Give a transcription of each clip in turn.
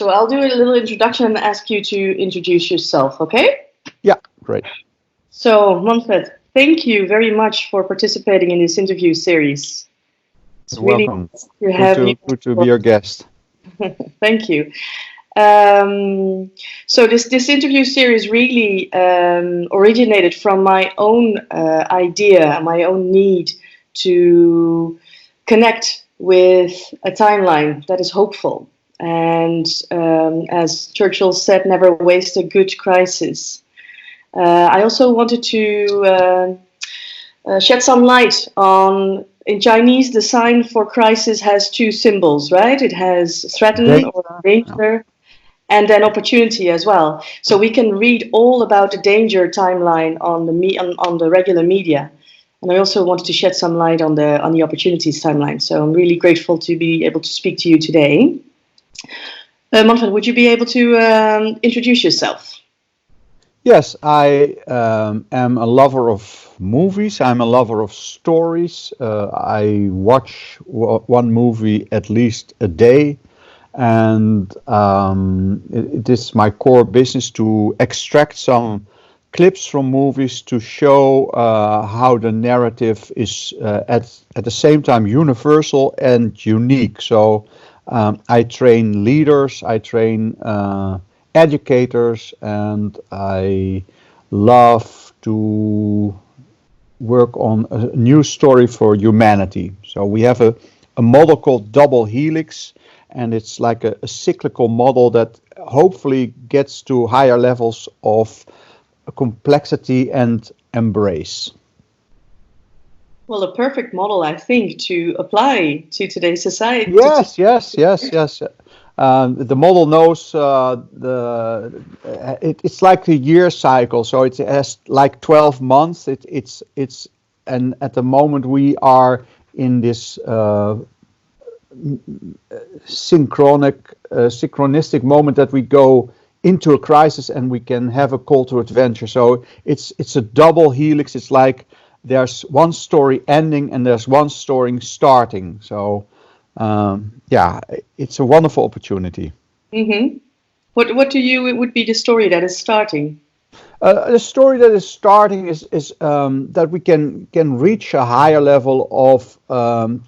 So I'll do a little introduction and ask you to introduce yourself, okay? Yeah, great. So, Manfred, thank you very much for participating in this interview series. It's You're really welcome. nice to have you. Good to be your guest. Thank you. So this interview series really originated from my own idea, my own need to connect with a timeline that is hopeful. And as Churchill said, never waste a good crisis. I also wanted to shed some light on, in Chinese, the sign for crisis has two symbols, right? It has threaten or danger, and then opportunity as well. So we can read all about the danger timeline on the regular media. And I also wanted to shed some light on the opportunities timeline. So I'm really grateful to be able to speak to you today. Manfred, would you be able to introduce yourself? Yes, I am a lover of movies. I'm a lover of stories. I watch one movie at least a day. And it is my core business to extract some clips from movies to show how the narrative is at the same time universal and unique. So I train leaders, I train educators, and I love to work on a new story for humanity. So we have a model called double helix, and it's like a cyclical model that hopefully gets to higher levels of complexity and embrace. Well, a perfect model, I think, to apply to today's society. Yes. The model knows it's like a year cycle, so it has like 12 months. And at the moment we are in this synchronistic moment that we go into a crisis and we can have a call to adventure. So it's a double helix. It's like there's one story ending and there's one story starting. So it's a wonderful opportunity. Mm-hmm. What to you would be the story that is starting? The story that is starting is that we can reach a higher level of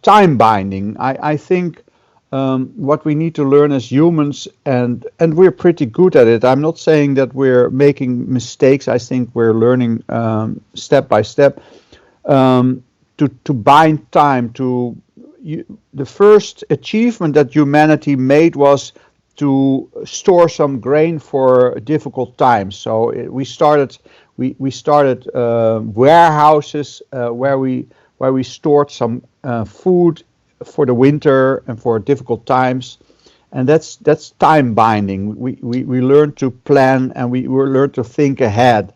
time binding. I think what we need to learn as humans, and we're pretty good at it. I'm not saying that we're making mistakes. I think we're learning step by step to bind time. The first achievement that humanity made was to store some grain for difficult times. So we started warehouses where we stored some food for the winter and for difficult times, and that's time binding. We learned to plan and we learned to think ahead.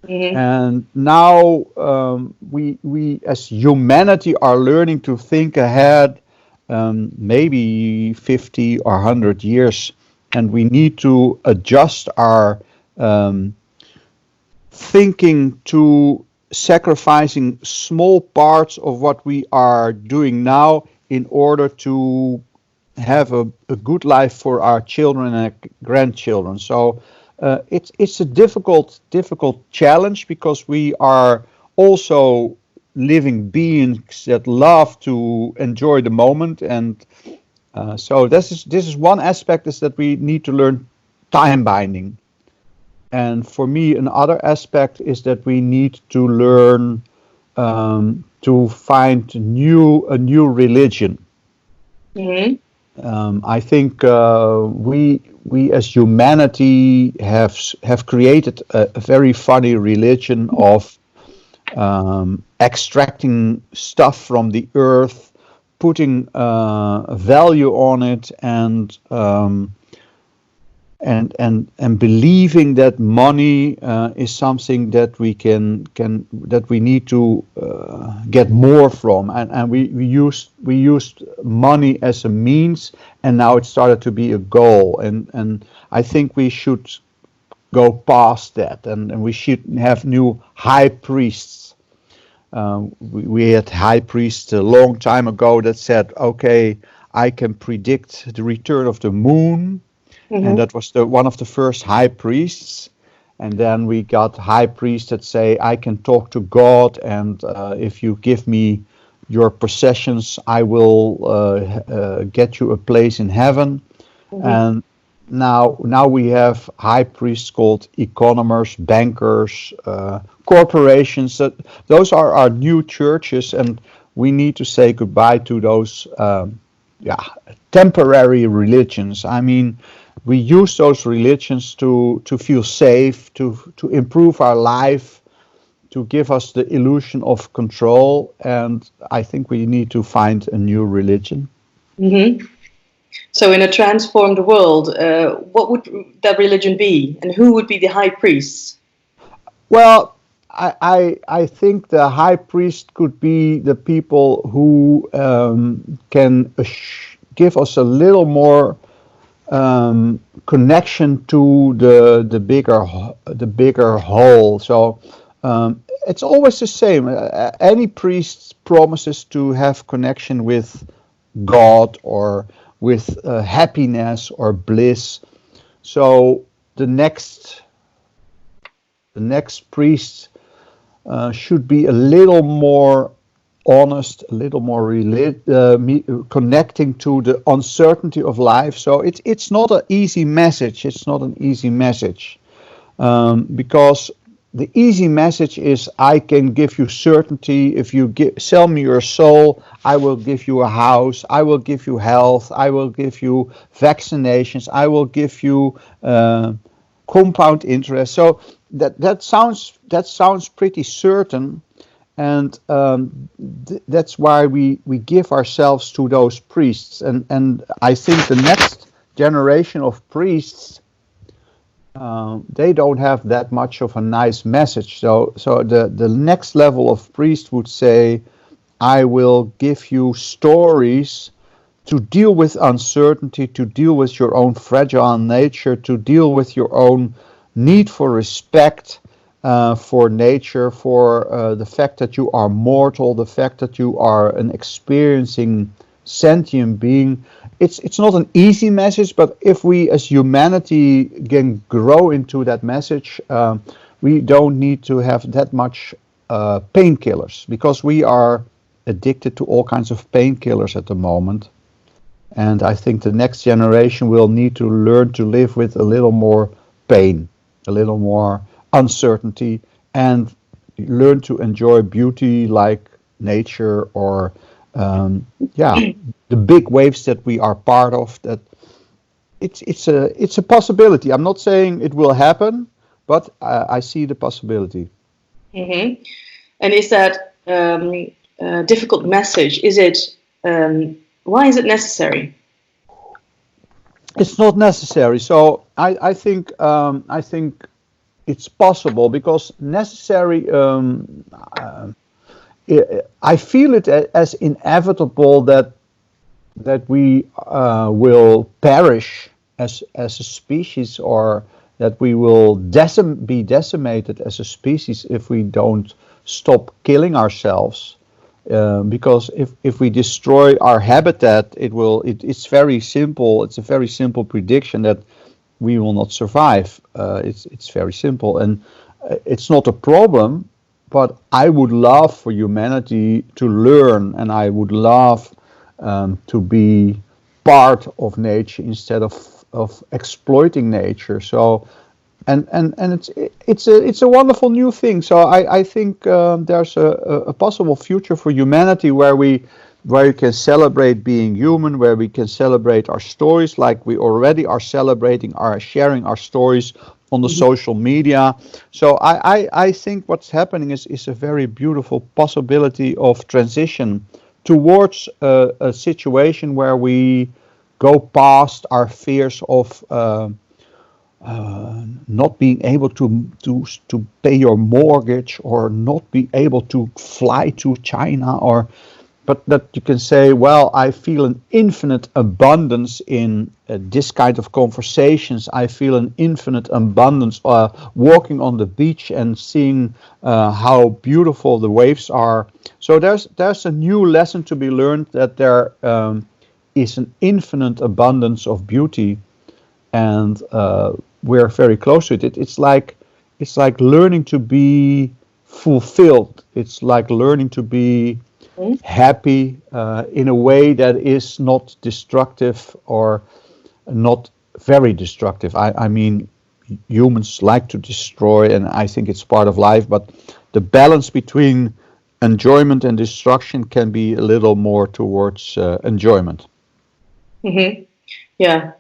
Mm-hmm. And now we as humanity are learning to think ahead. Maybe 50 or 100 years, and we need to adjust our thinking to sacrificing small parts of what we are doing now in order to have a good life for our children and grandchildren. So it's a difficult challenge because we are also living beings that love to enjoy the moment, and so this is one aspect, is that we need to learn time binding. And for me, another aspect is that we need to learn to find a new religion. Mm-hmm. I think we as humanity have created a very funny religion of extracting stuff from the earth, putting value on it, and believing that money is something that we need to get more from, and we used money as a means, and now it started to be a goal, and I think we should go past that, and we should have new high priests. We had high priests a long time ago that said, okay, I can predict the return of the moon, and Mm-hmm. that was the one of the first high priests. And then we got high priests that say, I can talk to God, and if you give me your possessions, I will get you a place in heaven. Mm-hmm. And now we have high priests called economers, bankers, corporations. Those are our new churches, and we need to say goodbye to those yeah, temporary religions. I mean, we use those religions to feel safe, to improve our life, to give us the illusion of control, and I think we need to find a new religion. Mm-hmm. So, in a transformed world, what would that religion be, and who would be the high priests? Well, I think the high priest could be the people who can give us a little more connection to the bigger whole. So it's always the same. Any priest promises to have connection with God or with happiness or bliss. So the next the next priest should be a little more honest, a little more connecting to the uncertainty of life. So it's not an easy message. It's not an easy message because the easy message is I can give you certainty. If you sell me your soul, I will give you a house. I will give you health. I will give you vaccinations. I will give you compound interest. So that sounds pretty certain, and that's why we give ourselves to those priests. And I think the next generation of priests, they don't have that much of a nice message. So the next level of priest would say, I will give you stories to deal with uncertainty, to deal with your own fragile nature, to deal with your own need for respect for nature, for the fact that you are mortal, the fact that you are an experiencing sentient being. It's not an easy message, but if we as humanity can grow into that message, we don't need to have that much painkillers, because we are addicted to all kinds of painkillers at the moment. And I think the next generation will need to learn to live with a little more pain, a little more uncertainty, and learn to enjoy beauty like nature, or yeah, the big waves that we are part of. That it's a possibility. I'm not saying it will happen, but I see the possibility. Mm-hmm. And is that a difficult message? Is it why is it necessary? It's not necessary. So I think it's possible, because necessary. I feel it as inevitable that we will perish as a species, or that we will be decimated as a species if we don't stop killing ourselves. Because if we destroy our habitat, it's very simple. It's a very simple prediction that we will not survive. It's very simple, and it's not a problem. But I would love for humanity to learn, and I would love to be part of nature instead of exploiting nature. So, and it's a wonderful new thing. So I think there's a possible future for humanity where we can celebrate being human, where we can celebrate our stories, like we already are celebrating sharing our stories on the Mm-hmm. social media. So I think what's happening is a very beautiful possibility of transition towards a situation where we go past our fears of not being able to pay your mortgage, or not be able to fly to China, or but that you can say, well, I feel an infinite abundance in this kind of conversations. I feel an infinite abundance walking on the beach and seeing how beautiful the waves are. So there's a new lesson to be learned, that there is an infinite abundance of beauty. and we're very close to it. It's like learning to be fulfilled. It's like learning to be Mhm. happy in a way that is not destructive or not very destructive. I mean, humans like to destroy, and I think it's part of life, but the balance between enjoyment and destruction can be a little more towards enjoyment. Mhm. Yeah.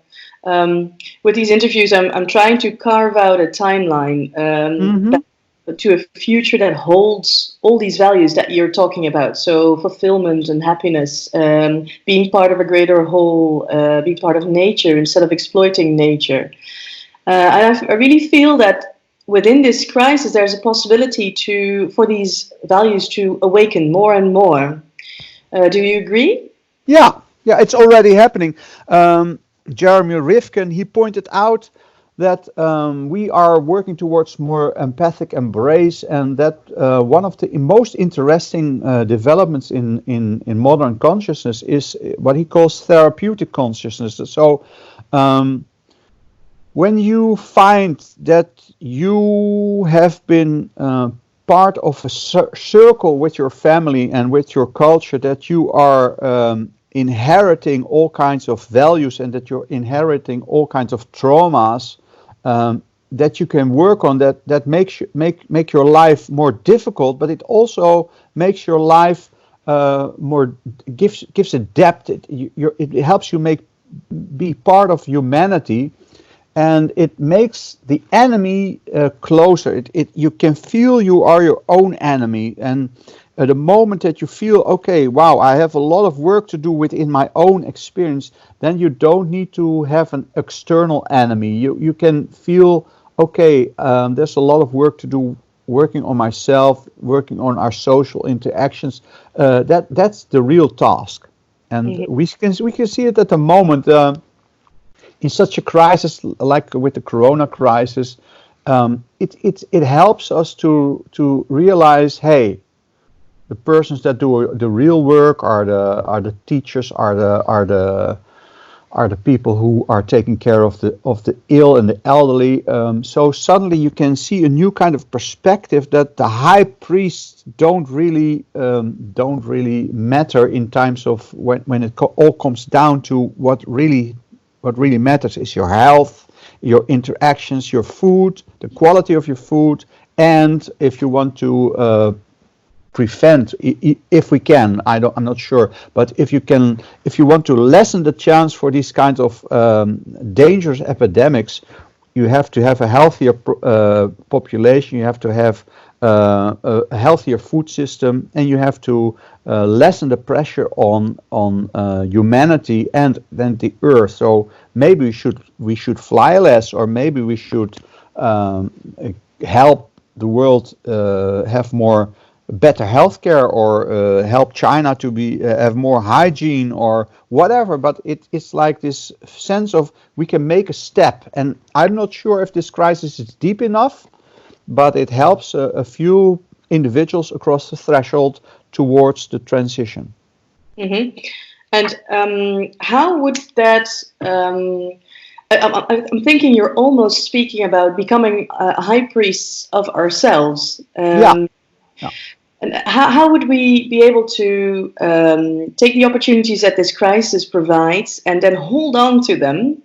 With these interviews, I'm trying to carve out a timeline Hmm. to a future that holds all these values that you're talking about. So fulfillment and happiness, being part of a greater whole, being part of nature instead of exploiting nature. I really feel that within this crisis, there's a possibility for these values to awaken more and more. Do you agree? Yeah, yeah, it's already happening. Um, Jeremy Rifkin, he pointed out that we are working towards more empathic embrace, and that one of the most interesting developments in modern consciousness is what he calls therapeutic consciousness. So um, when you find that you have been part of a circle with your family and with your culture, that you are inheriting all kinds of values and that you're inheriting all kinds of traumas, that you can work on, that makes make your life more difficult, but it also makes your life more, gives a depth. It helps you be part of humanity, and it makes the enemy closer. You can feel you are your own enemy, and at the moment that you feel, okay, wow, I have a lot of work to do within my own experience, then you don't need to have an external enemy. You can feel, okay, there's a lot of work to do, working on myself, working on our social interactions. That's the real task, and Mhm. we can see it at the moment. In such a crisis like with the corona crisis, it helps us to realize, hey, the persons that do the real work are the teachers, are the people who are taking care of the ill and the elderly. So suddenly you can see a new kind of perspective, that the high priests don't really matter in times of when it all comes down to what really matters is your health, your interactions, your food, the quality of your food, and if you want to prevent, if we can, I'm not sure, but if you want to lessen the chance for these kinds of dangerous epidemics, you have to have a healthier population, you have to have a healthier food system, and you have to lessen the pressure on humanity and then the earth. So maybe we should fly less, or maybe we should um, help the world have more better healthcare, or help China to be have more hygiene or whatever. But it's like this sense of we can make a step, and I'm not sure if this crisis is deep enough, but it helps a few individuals across the threshold towards the transition. Mhm. And how would that? I'm thinking you're almost speaking about becoming high priests of ourselves. Yeah, yeah. And how would we be able to take the opportunities that this crisis provides and then hold on to them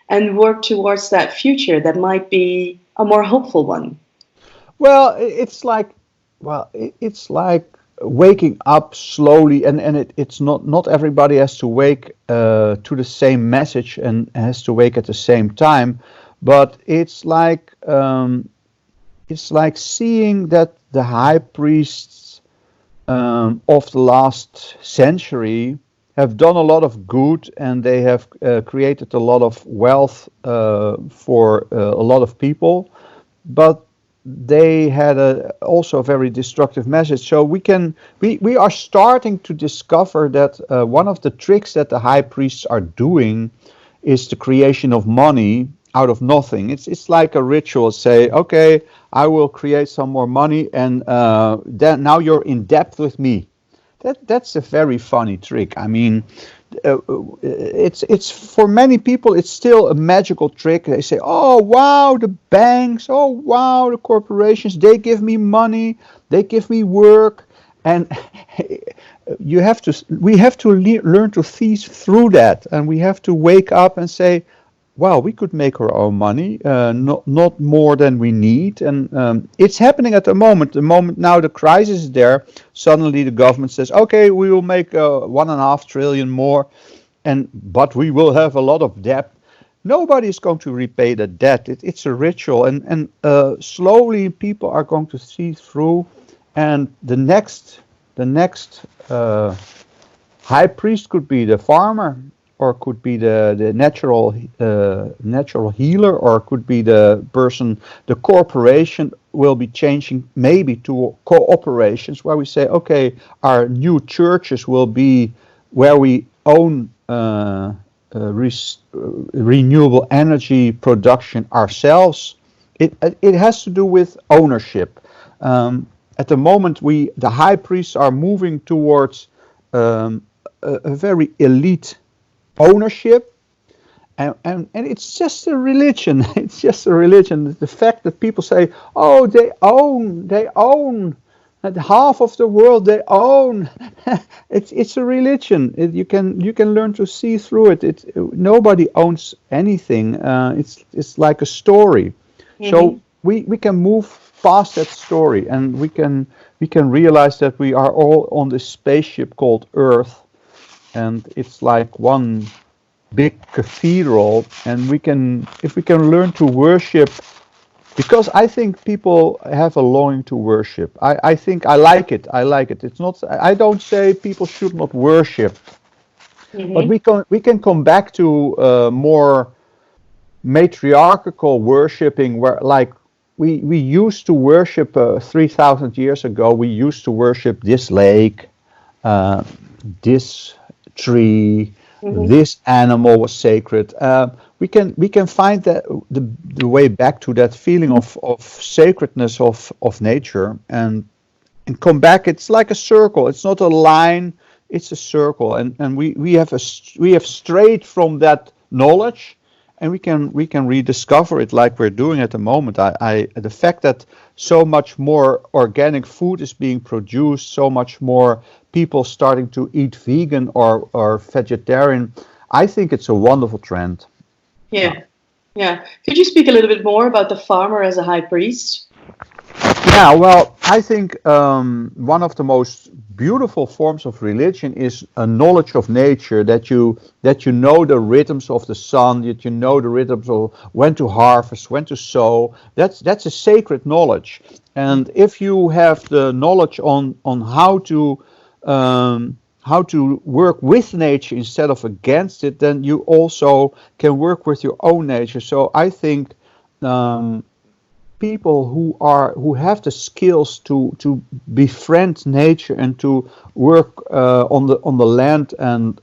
and work towards that future that might be a more hopeful one? Well, it's like waking up slowly, and it's not everybody has to wake to the same message and has to wake at the same time, but it's like seeing that the high priests of the last century have done a lot of good, and they have created a lot of wealth for a lot of people, but they had also a very destructive message. So we are starting to discover that one of the tricks that the high priests are doing is the creation of money out of nothing. It's like a ritual. Say, okay, I will create some more money, and then now you're in debt with me. That's a very funny trick. I mean, it's for many people it's still a magical trick. They say, "Oh wow, the banks! Oh wow, the corporations! They give me money, they give me work," and we have to learn to see through that, and we have to wake up and say, "Wow, we could make our own money, not more than we need," and it's happening at the moment. The moment now the crisis is there, suddenly the government says, "Okay, we will make 1.5 trillion more, and but we will have a lot of debt." Nobody is going to repay the debt. It's a ritual, and slowly people are going to see through, and the next high priest could be the farmer, or could be the natural healer, or could be the person. The corporation will be changing maybe to cooperations, where we say, okay, our new churches will be where we own renewable energy production ourselves. It has to do with ownership. At the moment, the high priests are moving towards a very elite ownership, and it's just a religion. It's just a religion. The fact that people say, "Oh, they own and half of the world, they own." It's a religion. You can learn to see through it. Nobody owns anything. It's like a story. So we can move past that story, and we can realize that we are all on this spaceship called Earth, and it's like one big cathedral, and if we can learn to worship, because I think people have a longing to worship. I think I like it. It's not, I don't say people should not worship, but Mm-hmm. we can come back to more matriarchal worshipping, where like we used to worship 3,000 years ago. We used to worship this lake, uh, this tree, Mm-hmm. this animal was sacred. We can find that the way back to that feeling of sacredness of nature, and come back. It's like a circle. It's not a line. It's a circle, and we have strayed from that knowledge, and we can rediscover it like we're doing at the moment. The fact that so much more organic food is being produced, so much more people starting to eat vegan or vegetarian, I think it's a wonderful trend. Yeah. Yeah. Yeah. Could you speak a little bit more about the farmer as a high priest? Yeah, well, I think one of the most beautiful forms of religion is a knowledge of nature, that you know the rhythms of the sun, that you know the rhythms of when to harvest, when to sow. That's a sacred knowledge, and if you have the knowledge on how to work with nature instead of against it, then you also can work with your own nature. So I think. People who have the skills to befriend nature and to work on the land, and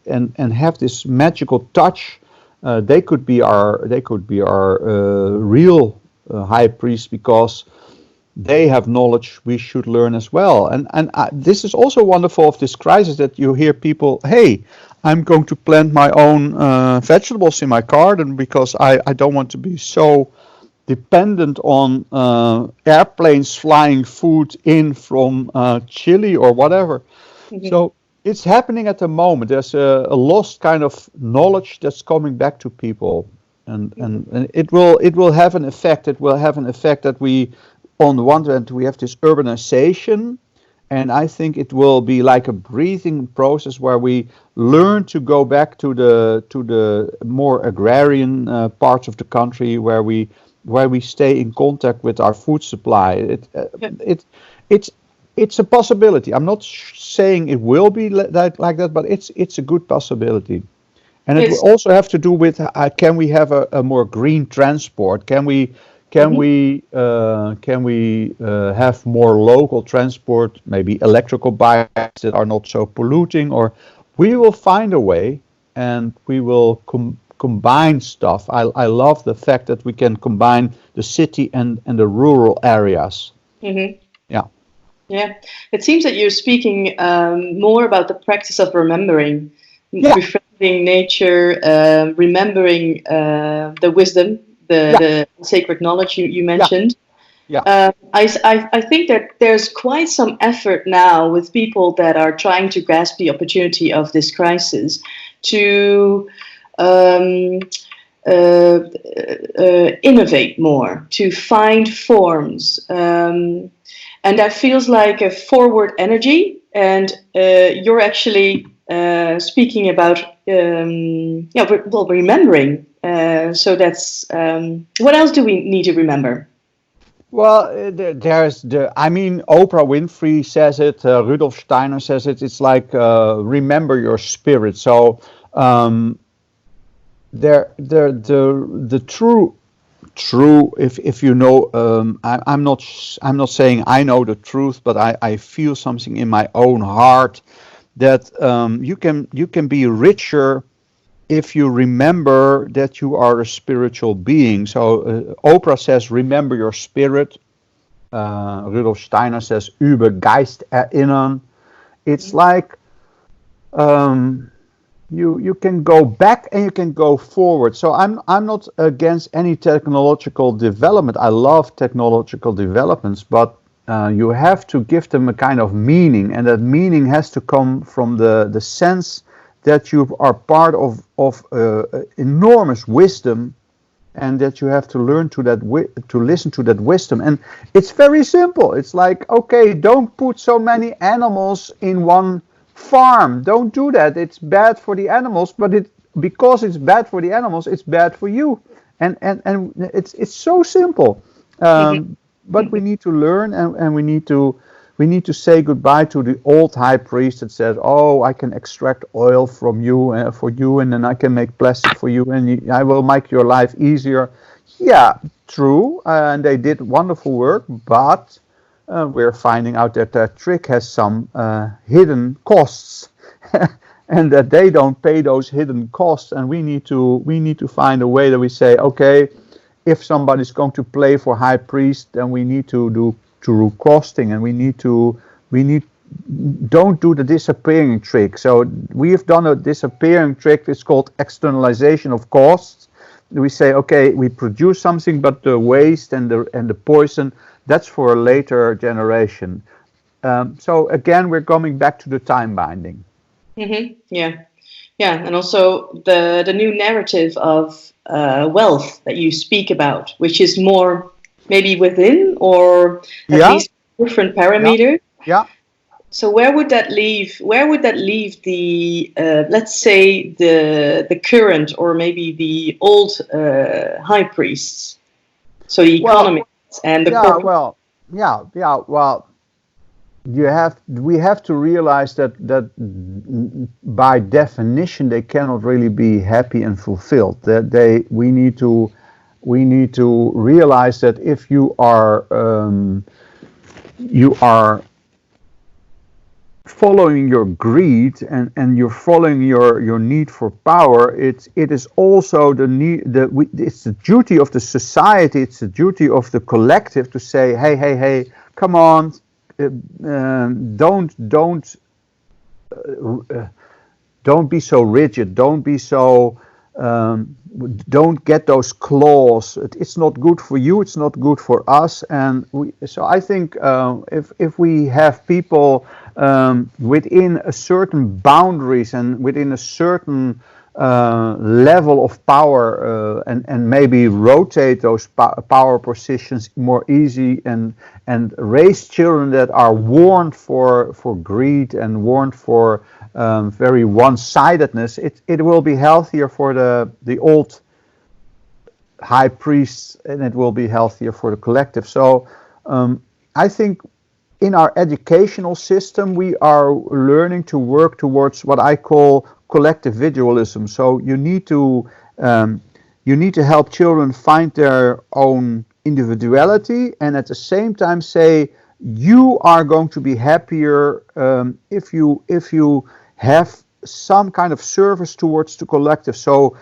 have this magical touch, they could be our real high priest, because they have knowledge we should learn as well. And this is also wonderful of this crisis, that you hear people, hey, I'm going to plant my own vegetables in my garden, because I don't want to be so dependent on airplanes flying food in from Chile or whatever. Mm-hmm. So it's happening at the moment. There's a lost kind of knowledge that's coming back to people, and it will have an effect. It will have an effect that we, on the one hand, we have this urbanization, and I think it will be like a breathing process, where we learn to go back to the more agrarian parts of the country, where we stay in contact with our food supply. Yeah. It's a possibility. I'm not saying it will be like that, but it's a good possibility. And it will Yes. also have to do with, can we have a more green transport? Mm-hmm. Can we have more local transport? Maybe electrical bikes that are not so polluting, or we will find a way, and we will combine stuff. I love the fact that we can combine the city and the rural areas. Mm-hmm. Yeah. Yeah. It seems that you're speaking more about the practice of remembering, Yeah. connecting nature, remembering the wisdom, Yeah, the sacred knowledge you yeah, mentioned. yeah. I think that there's quite some effort now with people that are trying to grasp the opportunity of this crisis to um, innovate more, to find forms. And that feels like a forward energy. And you're actually speaking about, well, remembering. So that's what else do we need to remember? Well, there's I mean, Oprah Winfrey says it, Rudolf Steiner says it. It's like remember your spirit. So um, the true. If you know, I'm not saying I know the truth, but I feel something in my own heart that you can be richer if you remember that you are a spiritual being. So Oprah says, remember your spirit. Rudolf Steiner says, Übe Geist erinnern. It's like um, you can go back and you can go forward. So I'm not against any technological development. I love technological developments, but you have to give them a kind of meaning, and that meaning has to come from the sense that you are part of enormous wisdom, and that you have to learn to listen to that wisdom. And it's very simple. It's like, okay, don't put so many animals in one farm. Don't do that. It's bad for the animals, but because it's bad for the animals, it's bad for you. And it's so simple. Mhm. But we need to learn, and we need to say goodbye to the old high priest that said, "Oh, I can extract oil from you for you, and then I can make plastic for you, and I will make your life easier." Yeah, true, and they did wonderful work, but we're finding out that that trick has some hidden costs, and that they don't pay those hidden costs, and we need to find a way that we say, okay, if somebody's going to play for high priest, then we need to do costing, and we need don't do the disappearing trick. So we have done a disappearing trick. It's called externalization of costs. We say, okay, we produce something, but the waste and the poison, that's for a later generation. So again, we're coming back to the time binding. Yeah, yeah, and also the new narrative of wealth that you speak about, which is more maybe within or at Yeah, least different yeah, parameters. yeah. So where would that leave? Where would that leave the let's say the current or maybe the old high priests? So the Well, economists and the yeah, corporate. well, yeah. Well, we have to realize that by definition they cannot really be happy and fulfilled. That they we need to realize that if you are following your greed, and you're following your need for power, it is also the need, it's the duty of the society, it's the duty of the collective to say, hey, come on, don't be so rigid, don't get those claws. It's not good for you, it's not good for us. And so I think if we have people within a certain boundaries and within a certain level of power, and maybe rotate those power positions more easy, and raise children that are warned for greed and warned for very one-sidedness, it will be healthier for the old high priests, and it will be healthier for the collective. So I think in our educational system, we are learning to work towards what I call collectivism. So you need to help children find their own individuality, and at the same time say you are going to be happier if you have some kind of service towards the collective. So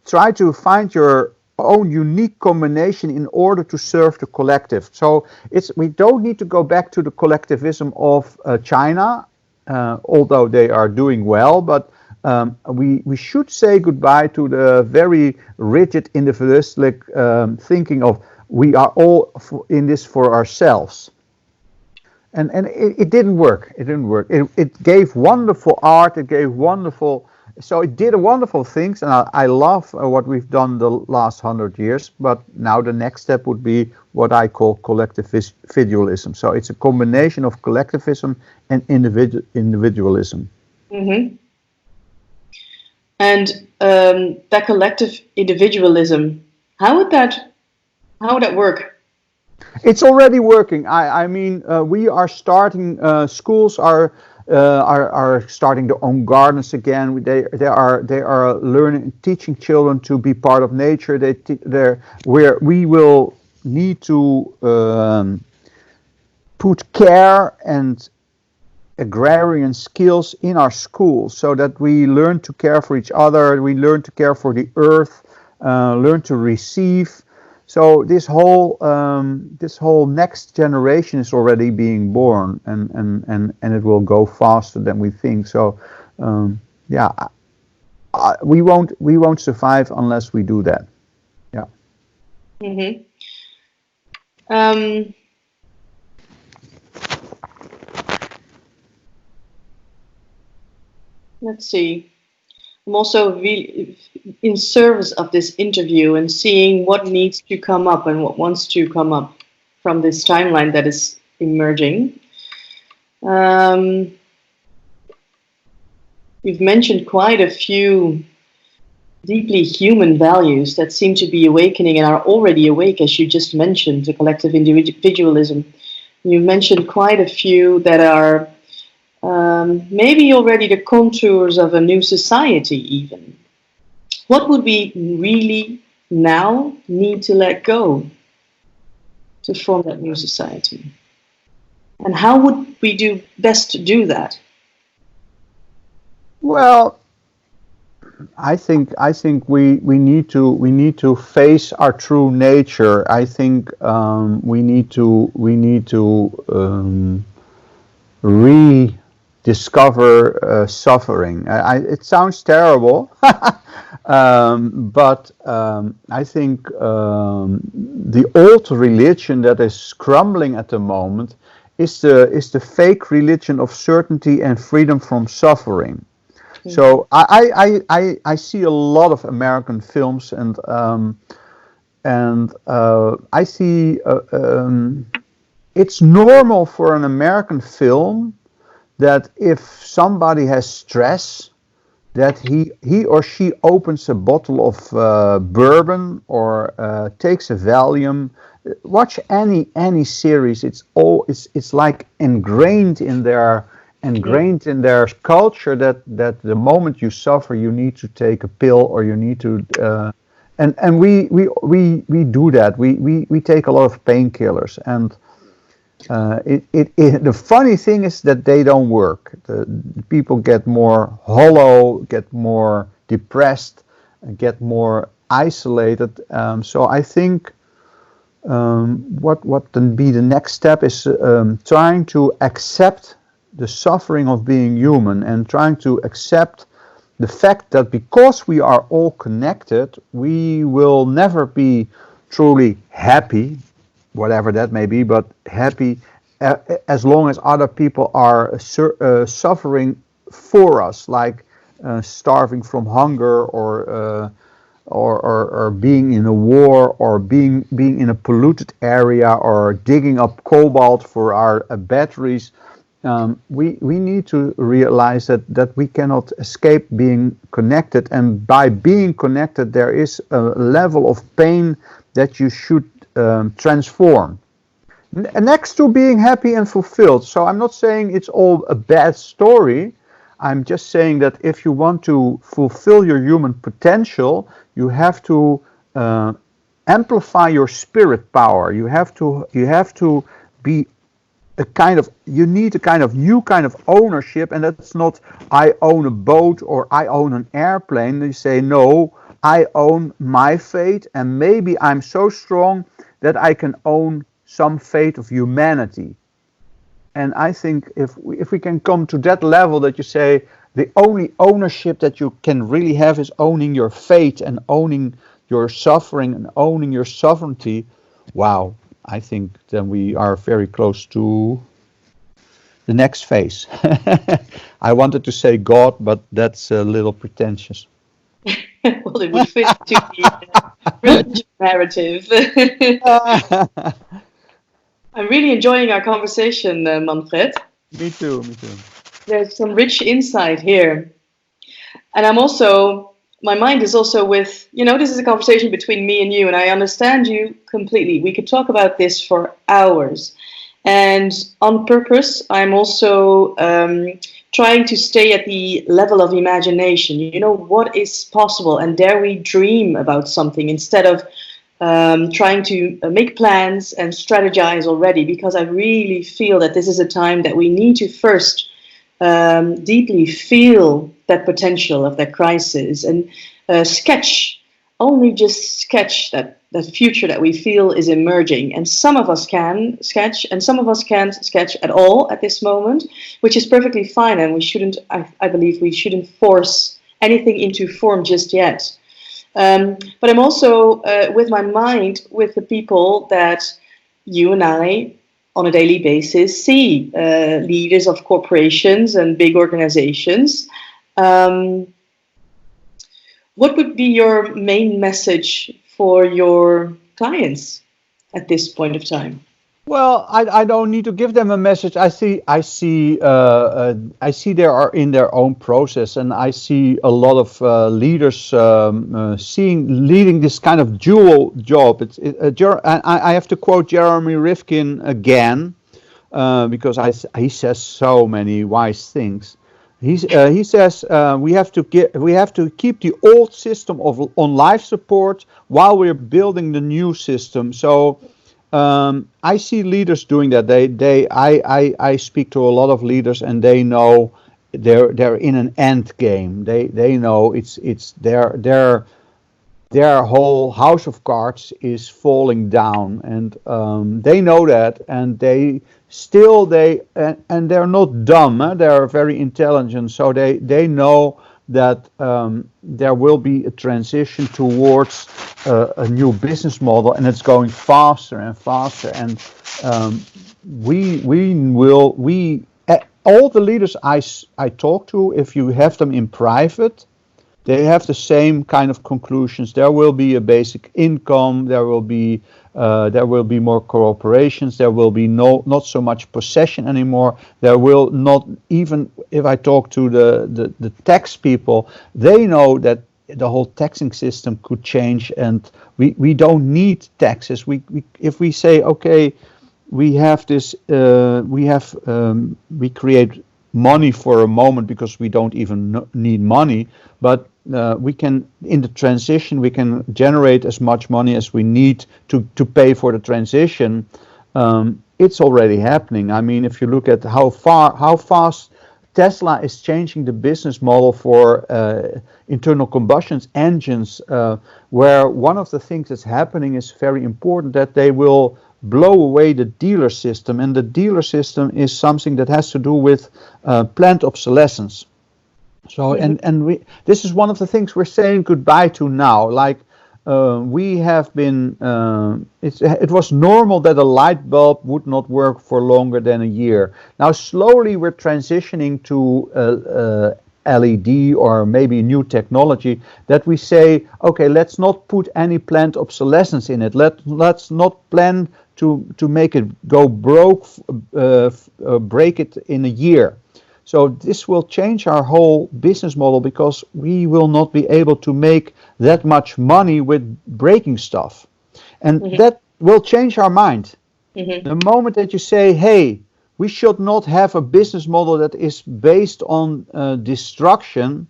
try to find your own unique combination in order to serve the collective. So we don't need to go back to the collectivism of China, although they are doing well, but we should say goodbye to the very rigid individualistic thinking of we are all in this for ourselves. And it didn't work. It didn't work. It gave wonderful art. It gave wonderful. So it did wonderful things, and I love what we've done the last 100 years. But now the next step would be what I call collectivism. So it's a combination of collectivism and individualism. Mm-hmm. And that collective individualism, how would that work? It's already working. I mean, we are starting. Schools are starting their own gardens again. They are learning, teaching children to be part of nature. Where we will need to put care and agrarian skills in our schools, so that we learn to care for each other. We learn to care for the earth. Learn to receive. So this whole next generation is already being born, and it will go faster than we think. So yeah, we won't survive unless we do that. Yeah. Mm-hmm. Let's see. I'm also really in service of this interview and seeing what needs to come up and what wants to come up from this timeline that is emerging. You've mentioned quite a few deeply human values that seem to be awakening and are already awake, as you just mentioned, the collective individualism. You've mentioned quite a few that are maybe already the contours of a new society even. What would we really now need to let go to form that new society? And how would we do best to do that? Well, I think we need to face our true nature. I think we need to rediscover suffering. It sounds terrible, but I think the old religion that is crumbling at the moment is the fake religion of certainty and freedom from suffering. So I see a lot of American films, and I see it's normal for an American film that if somebody has stress, that he or she opens a bottle of bourbon or takes a Valium. Watch any series. It's like ingrained in their culture that the moment you suffer, you need to take a pill, or you need to and we do that. We take a lot of painkillers, and the funny thing is that they don't work. The people get more hollow, get more depressed, get more isolated. So I think what can be the next step is trying to accept the suffering of being human, and trying to accept the fact that because we are all connected, we will never be truly happy, whatever that may be, but happy as long as other people are suffering for us, like starving from hunger, or being in a war, or being in a polluted area, or digging up cobalt for our batteries. We need to realize that we cannot escape being connected, and by being connected there is a level of pain that you should transform. Next to being happy and fulfilled. So I'm not saying it's all a bad story. I'm just saying that if you want to fulfill your human potential, you have to amplify your spirit power. You have to be you need a kind of new kind of ownership, and that's not I own a boat or I own an airplane. You say, no, I own my fate, and maybe I'm so strong that I can own some fate of humanity. And I think if we can come to that level, that you say the only ownership that you can really have is owning your fate and owning your suffering and owning your sovereignty. Wow, I think then we are very close to the next phase. I wanted to say God, but that's a little pretentious. Well, it would fit to the religious narrative. I'm really enjoying our conversation, Manfred. Me too, me too. There's some rich insight here. And my mind is also with, this is a conversation between me and you, and I understand you completely. We could talk about this for hours. And on purpose, I'm also trying to stay at the level of imagination. What is possible? And dare we dream about something instead of trying to make plans and strategize already, because I really feel that this is a time that we need to first deeply feel that potential of that crisis and only just sketch that future that we feel is emerging. And some of us can sketch and some of us can't sketch at all at this moment, which is perfectly fine. And I believe we shouldn't force anything into form just yet. But I'm also with my mind with the people that you and I on a daily basis see, leaders of corporations and big organizations. What would be your main message for your clients at this point of time? Well, I don't need to give them a message. I see they are in their own process, and I see a lot of leaders leading this kind of dual job. I have to quote Jeremy Rifkin again because he says so many wise things. He says we have to keep the old system on life support while we're building the new system. So. I see leaders doing that. I speak to a lot of leaders, and they know they're in an end game. They know it's their whole house of cards is falling down, and they know that, and and they're not dumb. They're very intelligent, so they know that there will be a transition towards a new business model, and it's going faster and faster. And all the leaders I talk to, if you have them in private, they have the same kind of conclusions. There will be a basic income. There will be more cooperations. There will be not so much possession anymore. There will not, even if I talk to the tax people, they know that the whole taxing system could change, and we don't need taxes. If we say, okay, we have this, we create money for a moment because we don't even need money, but we can, in the transition, we can generate as much money as we need to pay for the transition. It's already happening. I mean, if you look at how fast Tesla is changing the business model for internal combustion engines, where one of the things that's happening is very important, that they will blow away the dealer system, and the dealer system is something that has to do with planned obsolescence. So this is one of the things we're saying goodbye to now. Like we have been, it was normal that a light bulb would not work for longer than a year. Now slowly we're transitioning to LED or maybe new technology that we say, okay, let's not put any planned obsolescence in it. Let's not plan to make it go broke, break it in a year. So this will change our whole business model, because we will not be able to make that much money with breaking stuff. And that will change our mind. The moment that you say, hey, we should not have a business model that is based on destruction,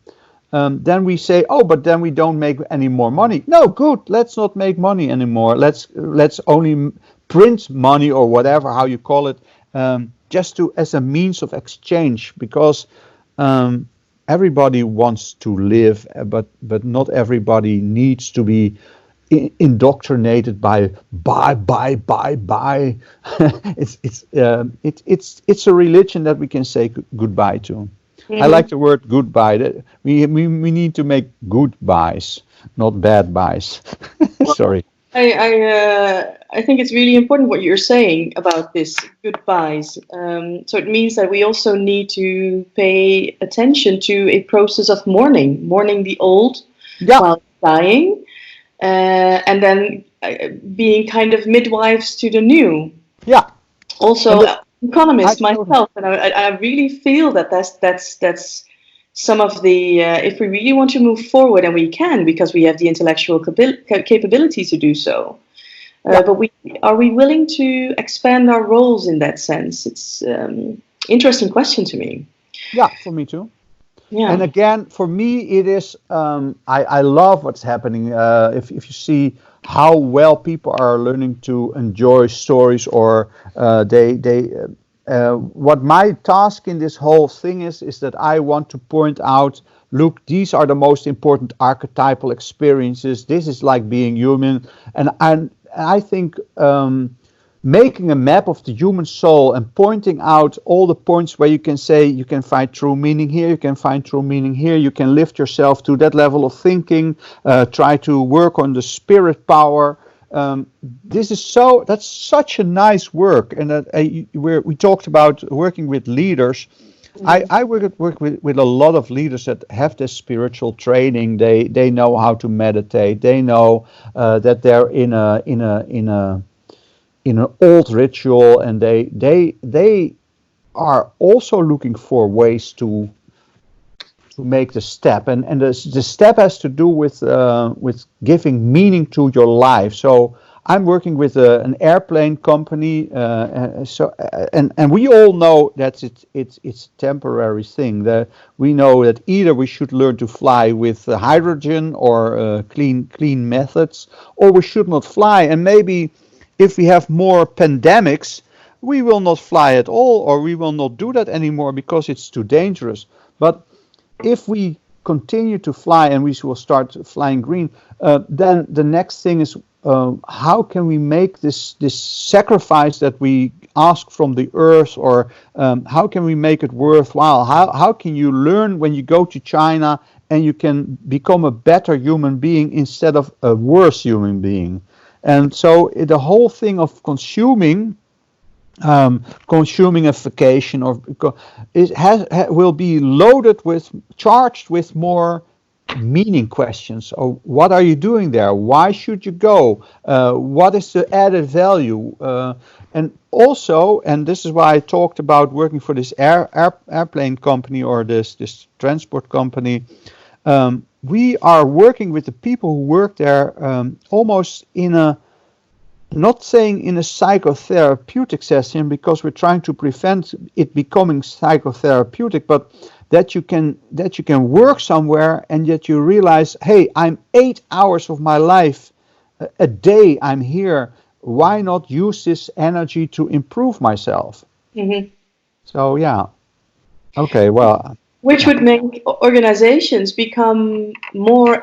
then we say, oh, but then we don't make any more money. No, good, let's not make money anymore. Let's only print money, or whatever, how you call it, just as a means of exchange, because everybody wants to live, but not everybody needs to be indoctrinated by buy. It's a religion that we can say goodbye to. I like the word goodbye. We need to make good buys, not bad buys. Sorry. I think it's really important what you're saying about this goodbyes. So it means that we also need to pay attention to a process of mourning the old Yeah, while dying, and then being kind of midwives to the new. yeah. And Also, I economist totally, myself, and I really feel that that's some of the if we really want to move forward, and we can because we have the intellectual capability to do so. yeah, But are we willing to expand our roles in that sense? It's interesting question to me. yeah, for me too. Yeah. And again, for me, it is. I love what's happening. If you see how well people are learning to enjoy stories, or they. What my task in this whole thing is that I want to point out. Look, these are the most important archetypal experiences. This is like being human, and I think. Making a map of the human soul and pointing out all the points where you can say you can find true meaning here, you can find true meaning here, you can lift yourself to that level of thinking, try to work on the spirit power. This is that's such a nice work, and we talked about working with leaders. I work with a lot of leaders that have this spiritual training. They know how to meditate. They know that they're in an old ritual, and they are also looking for ways to make the step, and the step has to do with giving meaning to your life. So I'm working with an airplane company, and we all know that it's a temporary thing. We know that either we should learn to fly with hydrogen or clean methods, or we should not fly. And maybe if we have more pandemics, we will not fly at all, or we will not do that anymore because it's too dangerous. But if we continue to fly and we will start flying green, then the next thing is how can we make this sacrifice that we ask from the earth, or how can we make it worthwhile? How can you learn when you go to China and you can become a better human being instead of a worse human being? And so the whole thing of consuming or will be charged with more meaning questions. So what are you doing there? Why should you go? What is the added value? And also, and this is why I talked about working for this airplane company, or this transport company. We are working with the people who work there almost not saying in a psychotherapeutic session, because we're trying to prevent it becoming psychotherapeutic, but that you can work somewhere and yet you realize, hey, I'm 8 hours of my life a day, I'm here. Why not use this energy to improve myself? Hmm. So yeah, okay, well. Which would make organizations become more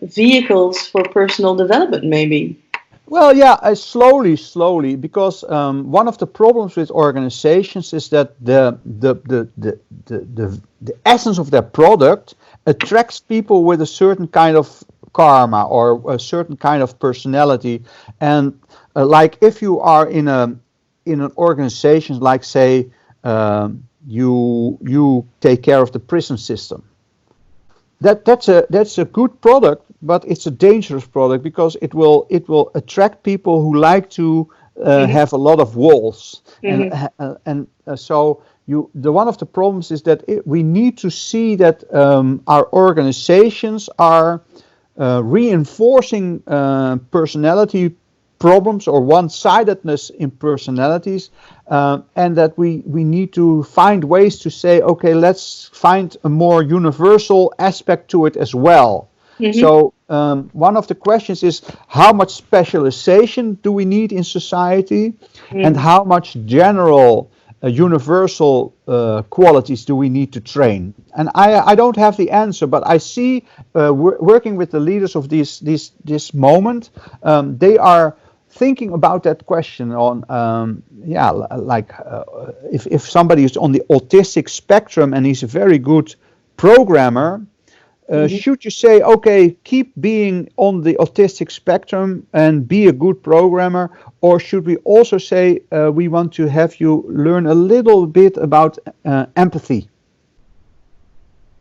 vehicles for personal development, maybe. Well, yeah, slowly, because one of the problems with organizations is that the essence of their product attracts people with a certain kind of karma or a certain kind of personality, and like if you are in an organization, like say you take care of the prison system. That's a good product, but it's a dangerous product because it will attract people who like to have a lot of walls, and so one of the problems is that we need to see that our organizations are reinforcing personality problems or one-sidedness in personalities, and that we need to find ways to say, okay, let's find a more universal aspect to it as well. So one of the questions is, how much specialization do we need in society, and how much general universal qualities do we need to train? And I don't have the answer, but I see working with the leaders of this moment, they are thinking about that question on, like if somebody is on the autistic spectrum and he's a very good programmer, Mhm. should you say, okay, keep being on the autistic spectrum and be a good programmer, or should we also say we want to have you learn a little bit about empathy?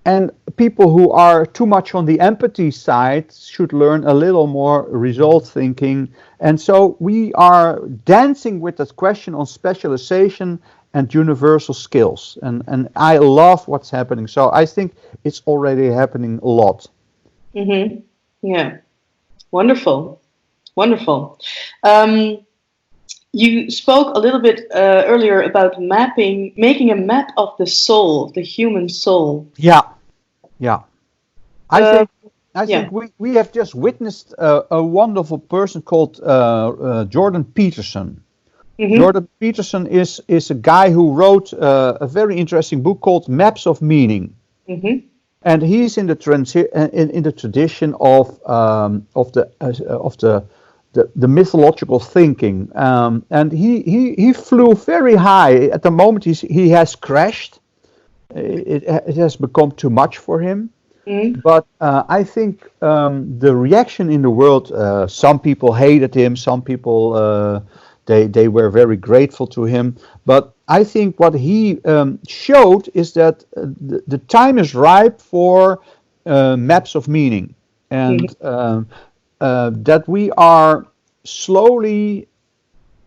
And people who are too much on the empathy side should learn a little more result thinking. And so we are dancing with that question on specialization and universal skills. And I love what's happening. So I think it's already happening a lot. Mhm. Yeah. Wonderful. Wonderful. Um, you spoke a little bit earlier about making a map of the soul, the human soul. Yeah, yeah. I Uh, think I yeah. think we have just witnessed a wonderful person called Jordan Peterson. Mhm. Jordan Peterson is a guy who wrote a very interesting book called Maps of Meaning, Mhm. and he's in the in the tradition of the mythological thinking, and he flew very high. At the moment, he has crashed. It has become too much for him. Mhm. But I think the reaction in the world, some people hated him, some people they were very grateful to him. But I think what he showed is that the time is ripe for maps of meaning, Mhm. and that we are slowly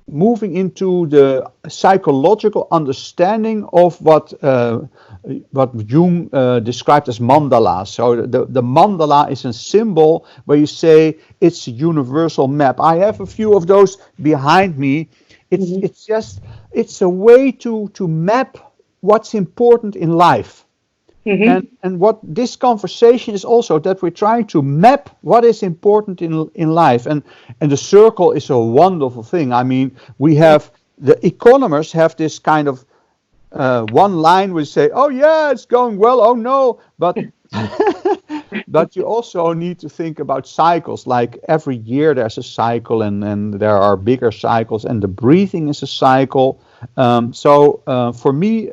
moving into the psychological understanding of what Jung described as mandala. So the mandala is a symbol where you say it's a universal map. I have a few of those behind me. Mhm. It's a way to map what's important in life. Mhm. And what this conversation is also that we're trying to map what is important in life. And the circle is a wonderful thing. I mean, we have the economists have this kind of one line where they say, oh yeah, it's going well, oh no, but but you also need to think about cycles. Like every year there's a cycle, and there are bigger cycles, and the breathing is a cycle. So for me,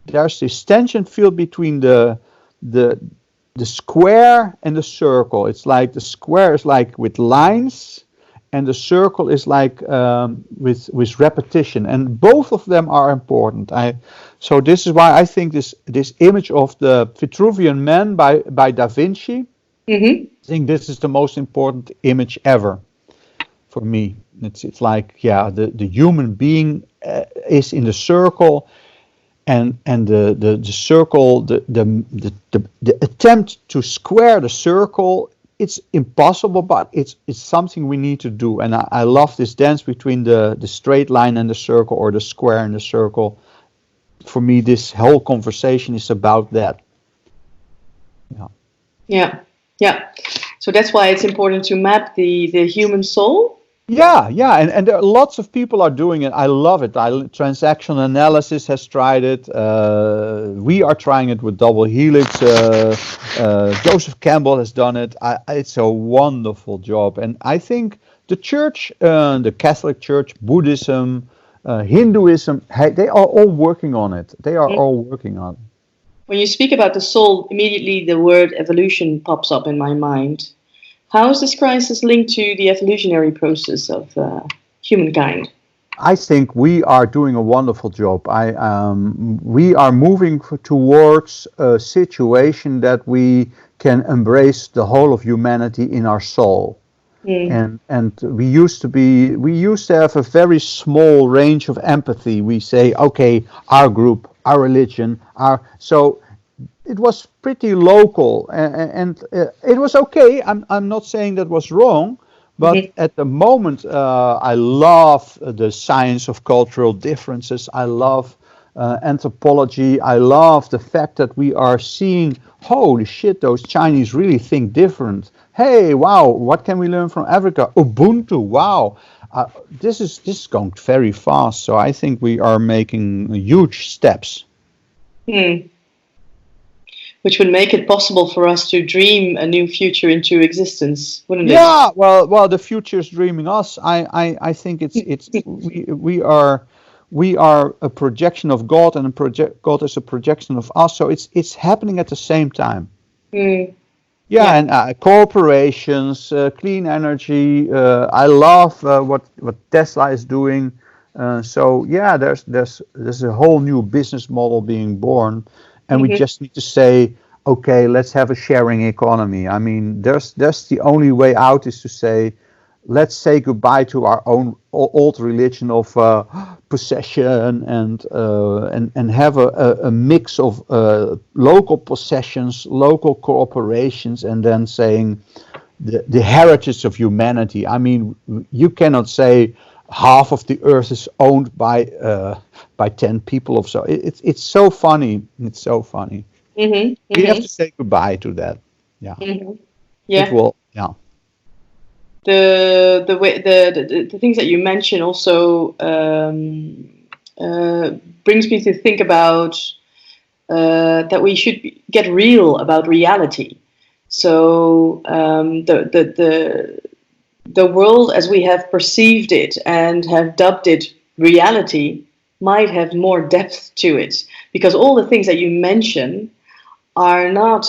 there's this tension field between the the square and the circle. It's like the square is like with lines, and the circle is like with repetition, and both of them are important. So this is why I think this image of the Vitruvian Man by Da Vinci. Mhm. I think this is the most important image ever for me. It's like, yeah, the human being is in the circle, and the circle, the attempt to square the circle, it's impossible, but it's something we need to do. And I love this dance between the straight line and the circle, or the square and the circle. For me, this whole conversation is about that. Yeah. Yeah. Yeah. So that's why it's important to map the human soul. Yeah, yeah, and there are lots of people are doing it. I love it. Transactional analysis has tried it. We are trying it with double helix. Joseph Campbell has done it. It's a wonderful job, and I think the church, the Catholic Church, Buddhism, Hinduism, they are all working on it. They are all working on it. When you speak about the soul, immediately the word evolution pops up in my mind. How is this crisis linked to the evolutionary process of humankind? I think we are doing a wonderful job. We are moving towards a situation that we can embrace the whole of humanity in our soul. Mm. And we used to have a very small range of empathy. We say, okay, our group, our religion, our so it was pretty local, and it was okay. I'm not saying that was wrong, but Mhm. at the moment, I love the science of cultural differences. I love anthropology. I love the fact that we are seeing, holy shit, those Chinese really think different. Hey, wow, what can we learn from Africa? Ubuntu, wow. This is going very fast. So I think we are making huge steps. Hmm. which would make it possible for us to dream a new future into existence, wouldn't it? Yeah, well, the future is dreaming us. I think we are a projection of God, and God is a projection of us. So it's happening at the same time. Mm, Yeah, yeah. and corporations, clean energy. I love what Tesla is doing. So yeah, there's a whole new business model being born, and we Hmm. just need to say, okay, let's have a sharing economy. I mean, there's the only way out is to say, let's say goodbye to our own old religion of possession, and have a mix of local possessions, local cooperations, and then saying the heritage of humanity. I mean, you cannot say half of the earth is owned by 10 people or so. It's so funny. It's so funny. Hmm. We have Hmm. to say goodbye to that. Yeah, Hmm. it Yeah. will. Yeah. The way the things that you mention also uh, brings me to think about that we should get real about reality. So the world as we have perceived it and have dubbed it reality might have more depth to it, because all the things that you mention are not.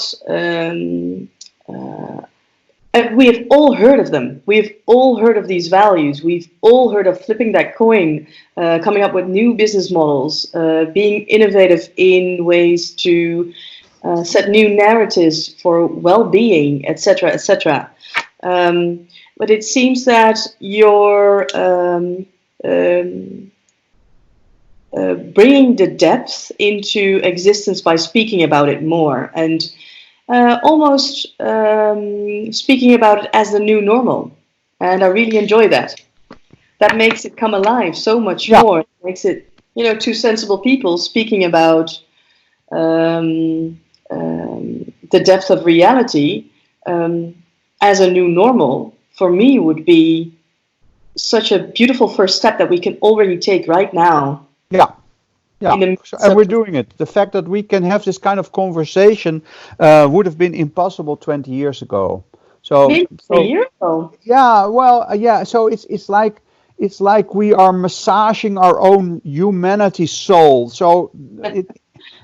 We have all heard of them. We've all heard of these values. We've all heard of flipping that coin, coming up with new business models, being innovative in ways to set new narratives for well-being, etc., etc. But it seems that you're bringing the depth into existence by speaking about it more, and almost speaking about it as the new normal. And I really enjoy that. That makes it come alive so much Yeah. more. It makes it, two sensible people speaking about the depth of reality as a new normal, for me, would be such a beautiful first step that we can already take right now Yeah. Yeah, in the so, midst and of. we're doing it. The fact that we can have this kind of conversation would have been impossible 20 years ago. So, Maybe a so year ago. yeah, well, yeah. So it's like we are massaging our own humanity soul. So it,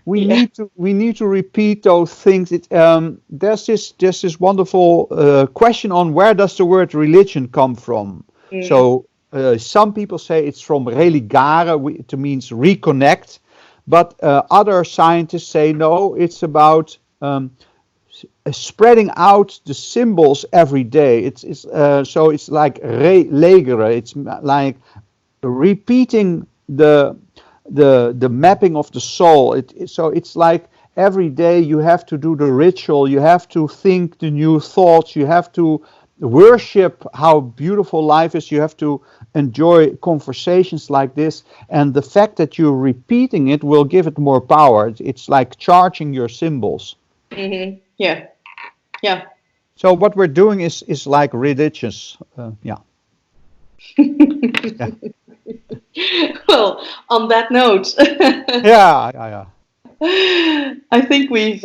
we Yeah. need to repeat those things. There's this wonderful question on where does the word religion come from. Mm. So some people say it's from religare, it means reconnect, but other scientists say no, it's about spreading out the symbols every day. So it's like relegere. It's like repeating the mapping of the soul. So it's like every day you have to do the ritual, you have to think the new thoughts, you have to worship how beautiful life is, you have to enjoy conversations like this, and the fact that you're repeating it will give it more power. It's like charging your symbols. Hmm. Yeah. Yeah. So what we're doing is like religious. Yeah. Yeah. Well, on that note, Yeah. Yeah. Yeah. I think we've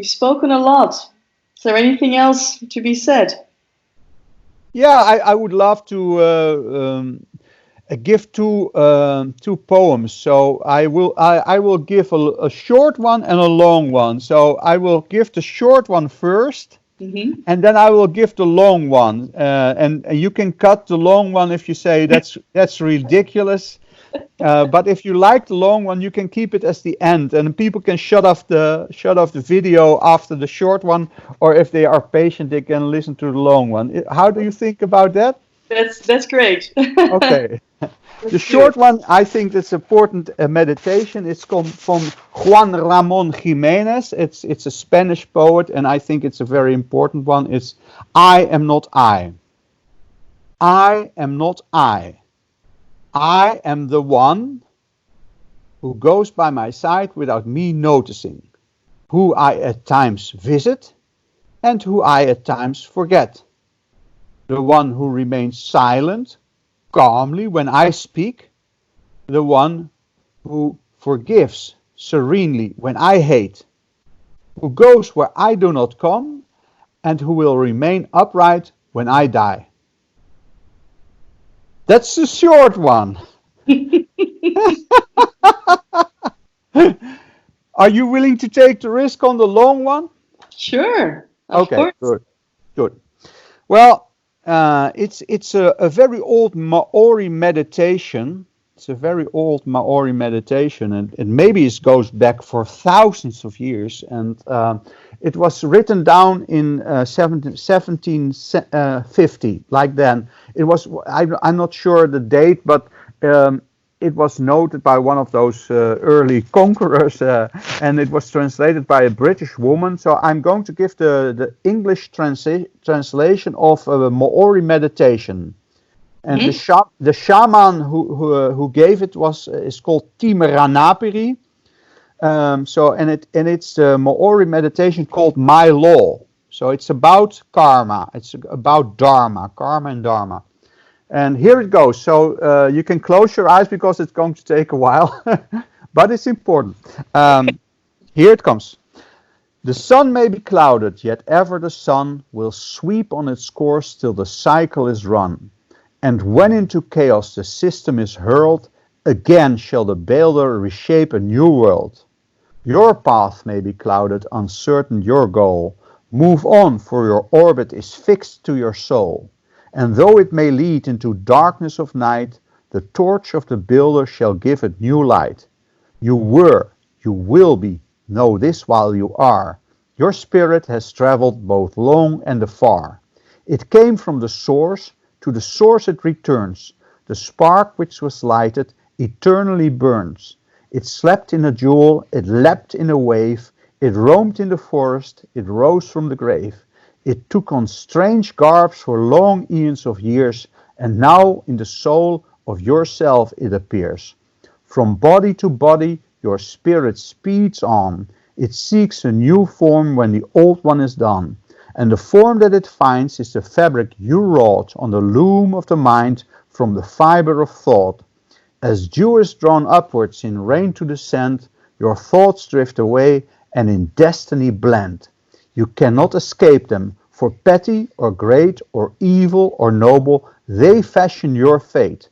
spoken a lot. Is there anything else to be said? Yeah, I would love to give two poems. So I will give a short one and a long one. So I will give the short one first, Hmm. and then I will give the long one. And you can cut the long one if you say that's ridiculous. But if you like the long one, you can keep it as the end, and people can shut off the video after the short one, or if they are patient, they can listen to the long one. How do you think about that? That's great. Okay. The Let's do it. short one, I think it's important meditation. It's come from Juan Ramon Jimenez. It's a Spanish poet, and I think it's a very important one. It's I am not I. I am not I. I am the one who goes by my side without me noticing, who I at times visit and who I at times forget, the one who remains silent calmly when I speak, the one who forgives serenely when I hate, who goes where I do not come, and who will remain upright when I die. That's the short one. Are you willing to take the risk on the long one? Sure, of Okay, course. good, good. Well, it's a very old Maori meditation. It's a very old Maori meditation, and maybe it goes back for thousands of years. And it was written down in 1750, like then. It was, I'm not sure the date, but it was noted by one of those early conquerors, and it was translated by a British woman. So I'm going to give the English translation of Maori meditation. And the shaman who gave it is called Timeranapiri. It's a Maori meditation called My Law. So it's about karma. It's about dharma, karma and dharma. And here it goes. So you can close your eyes because it's going to take a while, but it's important. Here it comes. The sun may be clouded, yet ever the sun will sweep on its course till the cycle is run. And when into chaos the system is hurled, again shall the builder reshape a new world. Your path may be clouded, uncertain your goal. Move on, for your orbit is fixed to your soul. And though it may lead into darkness of night, the torch of the builder shall give it new light. You were, you will be, know this while you are. Your spirit has traveled both long and afar. It came from the source, to the source it returns. The spark which was lighted eternally burns. It slept in a jewel, it leapt in a wave, it roamed in the forest, it rose from the grave. It took on strange garbs for long eons of years, and now in the soul of yourself it appears. From body to body your spirit speeds on. It seeks a new form when the old one is done. And the form that it finds is the fabric you wrought on the loom of the mind from the fiber of thought. As dew is drawn upwards in rain to descend, your thoughts drift away and in destiny blend. You cannot escape them, for petty or great or evil or noble, they fashion your fate.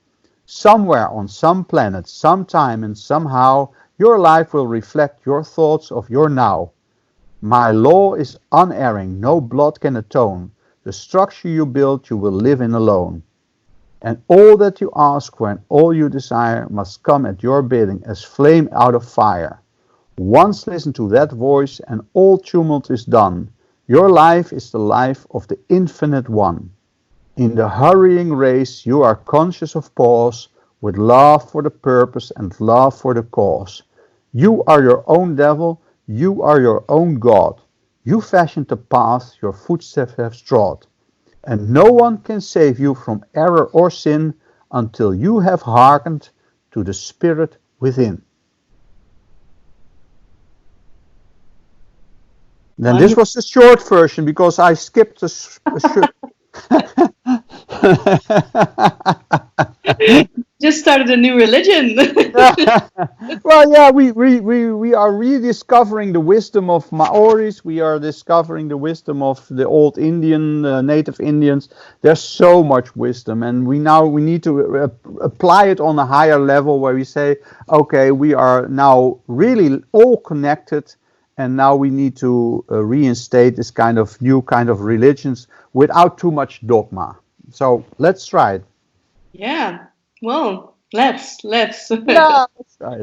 Somewhere on some planet, sometime and somehow, your life will reflect your thoughts of your now. My law is unerring, no blood can atone. The structure you build you will live in alone. And all that you ask for and all you desire must come at your bidding as flame out of fire. Once listen to that voice and all tumult is done. Your life is the life of the Infinite One. In the hurrying race you are conscious of pause, with love for the purpose and love for the cause. You are your own devil, you are your own God. You fashioned the path your footsteps have trod. And no one can save you from error or sin until you have hearkened to the Spirit within. Then this was the short version because I skipped a Just started a new religion. Well, yeah, we are rediscovering the wisdom of Maoris. We are discovering the wisdom of the old Indian, native Indians. There's so much wisdom, and we need to apply it on a higher level where we say, okay, we are now really all connected, and now we need to reinstate this kind of new kind of religions without too much dogma. So let's try it. Yeah. Well, let's. Yeah, let's try it.